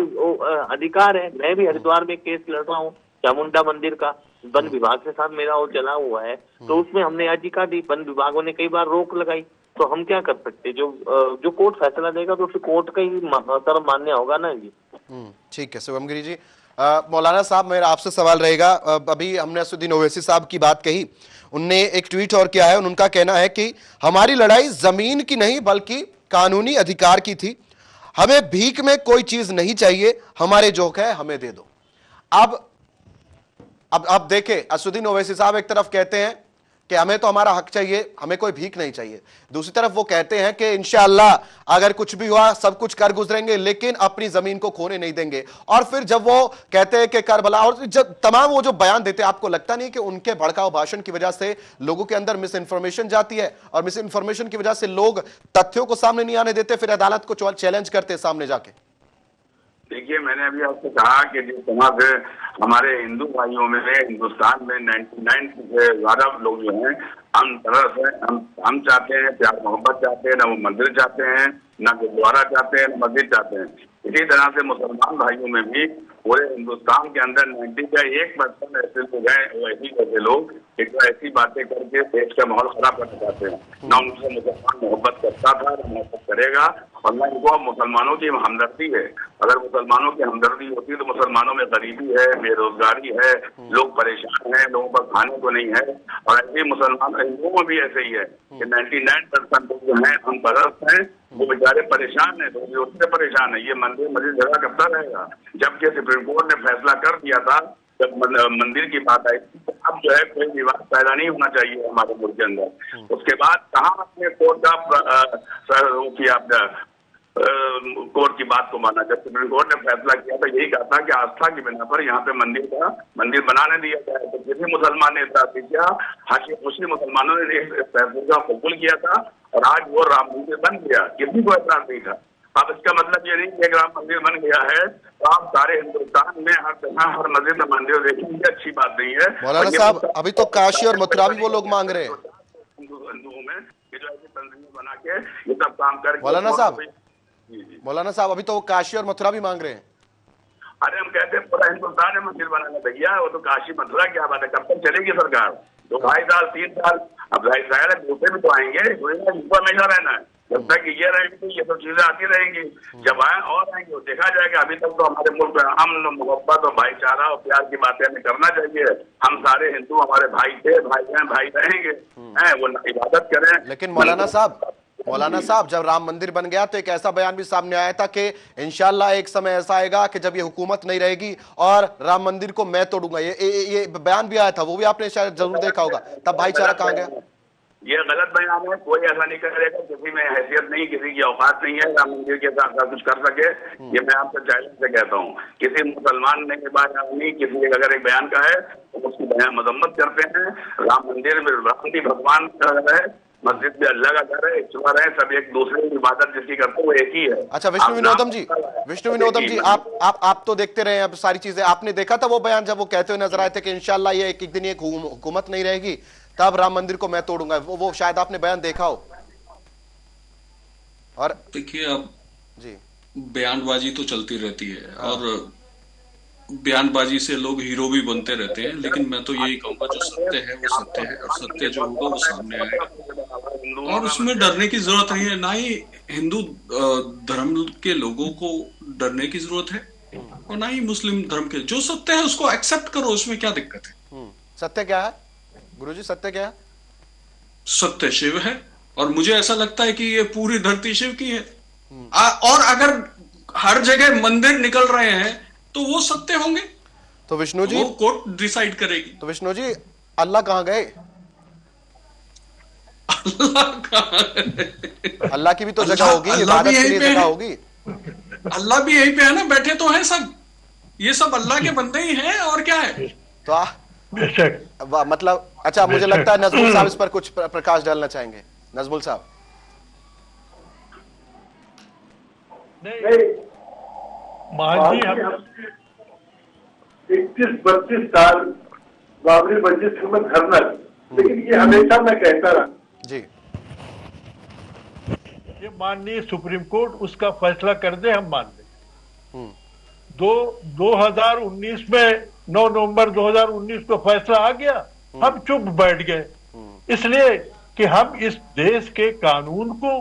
F: अधिकार है। मैं भी हरिद्वार में केस लड़ रहा हूँ चामुंडा मंदिर का, वन विभाग के साथ मेरा वो चला हुआ है, तो उसमें हमने याचिका दी, वन विभागों ने कई बार रोक लगाई। तो हम क्या कर सकते? जो कोर्ट फैसला देगा तो फिर कोर्ट का ही तरफ मान्य होगा ना जी।
A: ठीक है शुभम गिरी जी। मौलाना साहब, मेरा आपसे सवाल रहेगा, अभी हमने असदुद्दीन ओवैसी साहब की बात कही, उनने एक ट्वीट और किया है। उनका कहना है कि हमारी लड़ाई जमीन की नहीं बल्कि कानूनी अधिकार की थी, हमें भीख में कोई चीज नहीं चाहिए, हमारे जो है हमें दे दो। अब देखें, असुद्दीन ओवैसी साहब एक तरफ कहते हैं कि हमें तो हमारा हक चाहिए, हमें कोई भीख नहीं चाहिए, दूसरी तरफ वो कहते हैं कि इंशाअल्लाह अगर कुछ भी हुआ सब कुछ कर गुजरेंगे लेकिन अपनी जमीन को खोने नहीं देंगे। और फिर जब वो कहते हैं कि करबला, और जब तमाम वो जो बयान देते हैं, आपको लगता नहीं कि उनके भड़काऊ भाषण की वजह से लोगों के अंदर मिस इन्फॉर्मेशन जाती है और मिस इन्फॉर्मेशन की वजह से लोग तथ्यों को सामने नहीं आने देते, फिर अदालत को चैलेंज करते सामने जाके?
B: देखिए, मैंने अभी आपको कहा कि जिस तरह से हमारे हिंदू भाइयों में हिंदुस्तान में 99 से ज्यादा लोग जो हैं हम तरह से हम चाहते हैं, प्यार मोहब्बत चाहते हैं, ना वो मंदिर चाहते हैं, ना गुरुद्वारा चाहते हैं, ना मस्जिद चाहते हैं। इसी तरह से मुसलमान भाइयों में भी पूरे हिंदुस्तान के अंदर 91% ऐसे लोग हैं, ऐसे लोग जो ऐसी बातें करके देश का माहौल खराब करना चाहते हैं। ना उनसे मुसलमान मोहब्बत करता था, ना मोहब्बत करेगा, और ना इनको मुसलमानों की हमदर्दी है। अगर मुसलमानों की हमदर्दी होती तो मुसलमानों में गरीबी है, बेरोजगारी है, लोग परेशान हैं, लोगों पर खाने को नहीं है। और ऐसे मुसलमान हिंदुओं में भी ऐसे ही है कि 99% लोग जो हैं हम परस्त हैं, वो बेचारे परेशान है, तो उससे परेशान है। ये मंदिर मस्जिद जगह करता रहेगा, जबकि सुप्रीम कोर्ट ने फैसला कर दिया था जब मंदिर की बात आई तो अब जो है कोई विवाद पैदा नहीं होना चाहिए हमारे मुल्क के अंदर। उसके बाद कहाँ अपने कोर्ट का कोर्ट की बात को माना? जब सुप्रीम कोर्ट ने फैसला किया था, यही कहा था कि आस्था की बिना पर यहाँ पे मंदिर बनाने दिया जाए, तो किसी मुसलमान ने ऐतराज किया? हाशिए खुशी मुसलमानों ने इस फैसले का कबूल किया था और आज वो राम मंदिर बन गया, किसी को ऐतराज नहीं था। अब इसका मतलब ये नहीं कि एक राम मंदिर बन गया है तो आप सारे हिंदुस्तान में हर जगह हर मस्जिद में मंदिर देखेंगे, अच्छी बात नहीं है।
A: मौलाना साहब, अभी तो काशी और मथुरा भी वो लोग मांग रहे हैं
B: हिंदुओं में, ये जो ऐसी तंजीमें बना के ये सब काम कर।
A: मौलाना साहब अभी तो वो काशी और मथुरा भी मांग रहे हैं।
B: अरे हम कहते हैं पूरा हिंदुस्तान में मंदिर बनाना भैया, वो तो काशी मथुरा क्या बात है? कब तक चलेगी सरकार? 2-2.5 साल 3 साल, अब शायद दूसरे भी तो आएंगे, हमेशा रहना है। जब तक ये रहेंगे तो ये सब चीजें आती रहेंगी, जब आए और आएंगे तो देखा जाएगा। अभी तक तो हमारे मुल्क में अमन, मोहब्बत और भाईचारा और प्यार की बातें हमें करना चाहिए। हम सारे हिंदू हमारे भाई थे, भाई हैं, भाई रहेंगे, वो इबादत करें।
A: लेकिन मौलाना साहब जब राम मंदिर बन गया तो एक ऐसा बयान भी सामने आया था कि इंशाल्लाह एक समय ऐसा आएगा कि जब ये हुकूमत नहीं रहेगी और राम मंदिर को मैं तोड़ूंगा, ये बयान भी आया था, वो भी आपने शायद जरूर देखा होगा। तब भाईचारा कहाँ गया?
B: ये गलत बयान है, कोई ऐसा नहीं करेगा, किसी में हैसियत नहीं, किसी की औकात नहीं है राम मंदिर के साथ कुछ कर सके। ये मैं आपसे चैलेंज से कहता हूँ, किसी मुसलमान ने नहीं, किसी अगर एक बयान का है तो उसकी बयान मजम्मत करते हैं। राम मंदिर में राम भी भगवान का है, मस्जिद में अल्लाह का घर है, ईश्वर है, सब एक दूसरे की इबादत जिसकी करते वो एक ही है।
A: अच्छा विष्णु विनोदम जी, आप तो देखते रहे अब सारी चीजें, आपने देखा था वो बयान जब वो कहते हुए नजर आए थे कि इंशाल्लाह ये एक दिन एक हुकूमत नहीं रहेगी तब राम मंदिर को मैं तोड़ूंगा, वो शायद आपने बयान देखा हो। और
D: देखिए अब
A: जी
D: बयानबाजी तो चलती रहती है और बयानबाजी से लोग हीरो भी बनते रहते हैं, लेकिन मैं तो यही कहूंगा जो सत्य है वो सत्य है और सत्य जो होगा वो सामने आएगा और उसमें डरने की जरूरत नहीं है। ना ही हिंदू धर्म के लोगों को डरने की जरूरत है और ना ही मुस्लिम धर्म के। जो सत्य है उसको एक्सेप्ट करो, उसमें क्या दिक्कत है?
A: सत्य क्या है गुरुजी? सत्य क्या है?
D: सत्य शिव है और मुझे ऐसा लगता है कि ये पूरी धरती शिव की है। और अगर हर जगह मंदिर निकल रहे हैं तो वो सत्य होंगे।
A: तो विष्णु जी,
D: वो कोर्ट डिसाइड करेगी।
A: तो विष्णु जी, अल्लाह कहां गए? अल्लाह की भी तो जगह होगी, इबादत के लिए जगह होगी।
D: अल्लाह भी यहीं पे है ना, बैठे तो हैं सब, ये सब अल्लाह के बंदे ही हैं और क्या है।
A: तो मतलब अच्छा, मुझे लगता है नजमुल साहब इस पर कुछ प्रकाश डालना चाहेंगे। नजमुल साहब।
E: नहीं,
C: 31-32 साल बाबरी मस्जिद में धरना, लेकिन ये हमेशा मैं कहता रहा
A: जी,
E: ये माननीय सुप्रीम कोर्ट उसका फैसला कर दे, हम मान लें। 2019 में 9 नवंबर 2019 को फैसला आ गया, हम चुप बैठ गए, इसलिए कि हम इस देश के कानून को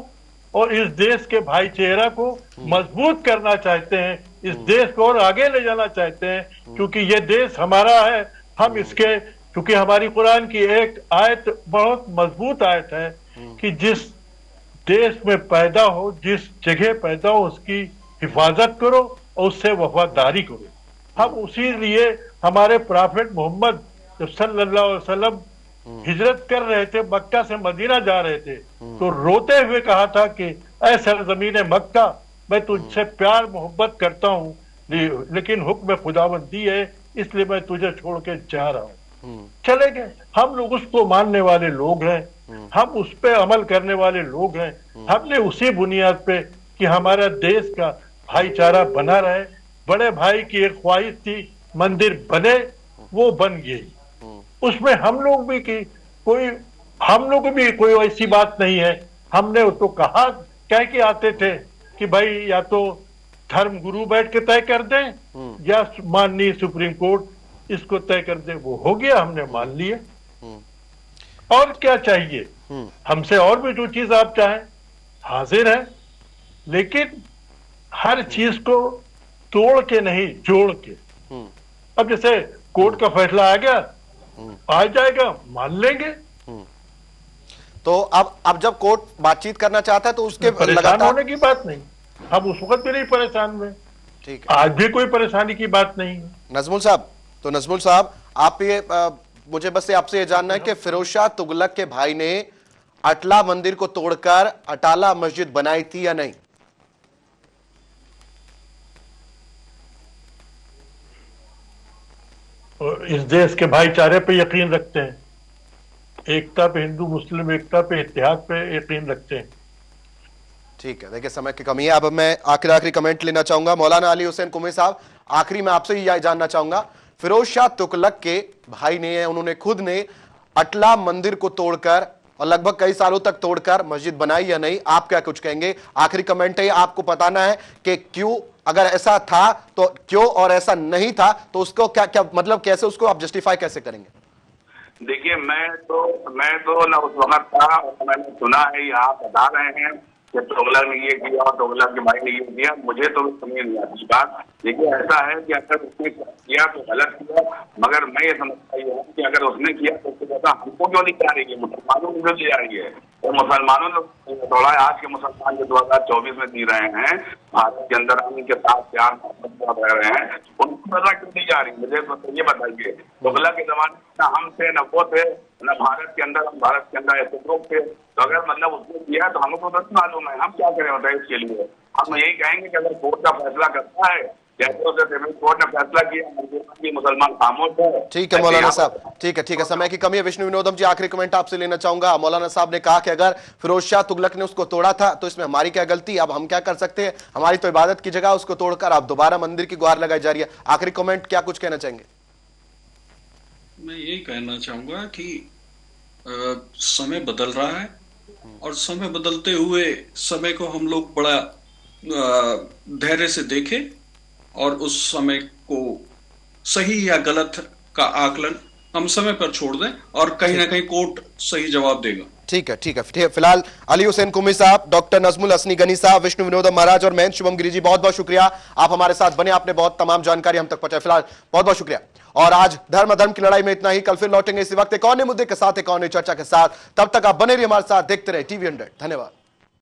E: और इस देश के भाईचारा को मजबूत करना चाहते हैं, इस देश को और आगे ले जाना चाहते हैं, क्योंकि ये देश हमारा है। हम इसके, क्योंकि हमारी कुरान की एक आयत बहुत मजबूत आयत है कि जिस देश में पैदा हो, जिस जगह पैदा हो, उसकी हिफाजत करो और उससे वफादारी करो। हम उसी लिए हमारे प्रॉफेट मोहम्मद जब सल्लल्लाहु अलैहि वसल्लम हिजरत कर रहे थे, मक्का से मदीना जा रहे थे, तो रोते हुए कहा था कि ऐ सरजमीन मक्का, मैं तुझसे प्यार मोहब्बत करता हूँ, लेकिन हुक्म खुदावंदी है, इसलिए मैं तुझे छोड़ के जा रहा हूँ। चले गए। हम लोग उसको मानने वाले लोग हैं, हम उस पे अमल करने वाले लोग हैं। हमने उसी बुनियाद पे कि हमारा देश का भाईचारा बना रहे, बड़े भाई की एक ख्वाहिश थी मंदिर बने, वो बन गई। उसमें हम लोग भी कोई ऐसी बात नहीं है। हमने उसको कहा, कह के आते थे कि भाई या तो धर्म गुरु बैठ के तय कर दें या माननीय सुप्रीम कोर्ट इसको तय कर दे। वो हो गया, हमने मान लिया। और क्या चाहिए हमसे? और भी जो चीज आप चाहें हाजिर है, लेकिन हर चीज को तोड़ के नहीं, जोड़ के। अब जैसे कोर्ट का फैसला आ गया, आ जाएगा, मान लेंगे।
A: तो अब जब कोर्ट बातचीत करना चाहता है तो उसके
E: परेशान होने की बात नहीं, हम उस वक्त भी नहीं परेशान हुए,
A: ठीक है,
E: आज भी कोई परेशानी की बात नहीं है।
A: नजमुल साहब, तो नजमुल साहब आप ये मुझे बस आपसे ये जानना है कि फिरोज शाह तुगलक के भाई ने अटला मंदिर को तोड़कर अटाला मस्जिद बनाई थी या नहीं?
E: और इस देश के भाईचारे पे यकीन रखते हैं, एकता पे, हिंदू मुस्लिम एकता पे, इत्तेहाद पे यकीन रखते हैं।
A: ठीक है, देखिए समय की कमी है। अब मैं आखिरी कमेंट लेना चाहूंगा। मौलाना अली हुसैन कुमी साहब, आखिरी में आपसे यह जानना चाहूंगा, फिरोज शाह तुगलक के भाई ने, उन्होंने खुद ने अटला मंदिर को तोड़कर और लगभग कई सालों तक तोड़कर मस्जिद बनाई या नहीं? आप क्या कुछ कहेंगे? आखिरी कमेंट है, आपको बताना है कि क्यों, अगर ऐसा था तो क्यों, और ऐसा नहीं था तो उसको क्या क्या मतलब, कैसे उसको आप जस्टिफाई कैसे करेंगे?
B: देखिए, मैं तो ना उस वक्त था, मैंने सुना है, ये आप बता रहे हैं कि तुगलक ने ये किया और तुगलक के भाई ने ये किया, मुझे तो समझ नहीं आती बात। देखिए, ऐसा है कि अगर उसने किया तो गलत किया, मगर मैं ये समझता हूँ कि अगर उसने किया तो उसको पता हमको क्यों नहीं जा रही है, मुसलमानों को क्यों ले जा रही है? तो मुसलमानों ने थोड़ा, आज के मुसलमान जो 2024 में जी रहे हैं, भारत के अंदर उनके साथ प्यार मोहब्बत रह रहे हैं, उनको पता क्यों नहीं जा रही? मुझे तो ये बताइए, तुगलक के जमाने में न हम थे, न वो थे, न भारत के अंदर ऐसे लोग थे। तो अगर मतलब उसने किया तो हमको तो मालूम है, हम क्या करें बताइए इसके लिए? हम यही कहेंगे कि अगर कोर्ट का फैसला करता है, जैसे उसे कोर्ट ने फैसला किया, मुसलमान खामोश है।
A: ठीक है मौलाना साहब, ठीक है, समय की कमी है। विष्णु विनोदम जी, आखिरी कमेंट आपसे लेना चाहूंगा। मौलाना साहब ने कहा कि अगर फिरोज शाह तुगलक ने उसको तोड़ा था तो इसमें हमारी क्या गलती? अब हम क्या कर सकते हैं? हमारी तो इबादत की जगह उसको तोड़कर अब दोबारा मंदिर की गुहार लगाई जा रही है। आखिरी कमेंट, क्या कुछ कहना चाहेंगे?
D: मैं यही कहना चाहूंगा कि समय बदल रहा है, और समय बदलते हुए समय को हम लोग बड़ा धैर्य से देखें और उस समय को सही या गलत का आकलन हम समय पर छोड़ दें, और कहीं ना कहीं कोर्ट सही जवाब देगा। ठीक है।
A: फिलहाल अली हुसैन कुमी साहब, डॉक्टर नजमुल हसनी गनी साहब, विष्णु विनोदम महाराज और मैं शुभम गिरी जी, बहुत बहुत शुक्रिया, आप हमारे साथ बने, आपने बहुत तमाम जानकारी हम तक पहुंचाई। फिलहाल बहुत बहुत शुक्रिया। और आज धर्म अधर्म की लड़ाई में इतना ही। कल फिर लौटेंगे इसी वक्त एक और नए मुद्दे के साथ, एक और नई चर्चा के साथ। तब तक आप बने रहिए हमारे साथ, देखते रहे TV 100। धन्यवाद।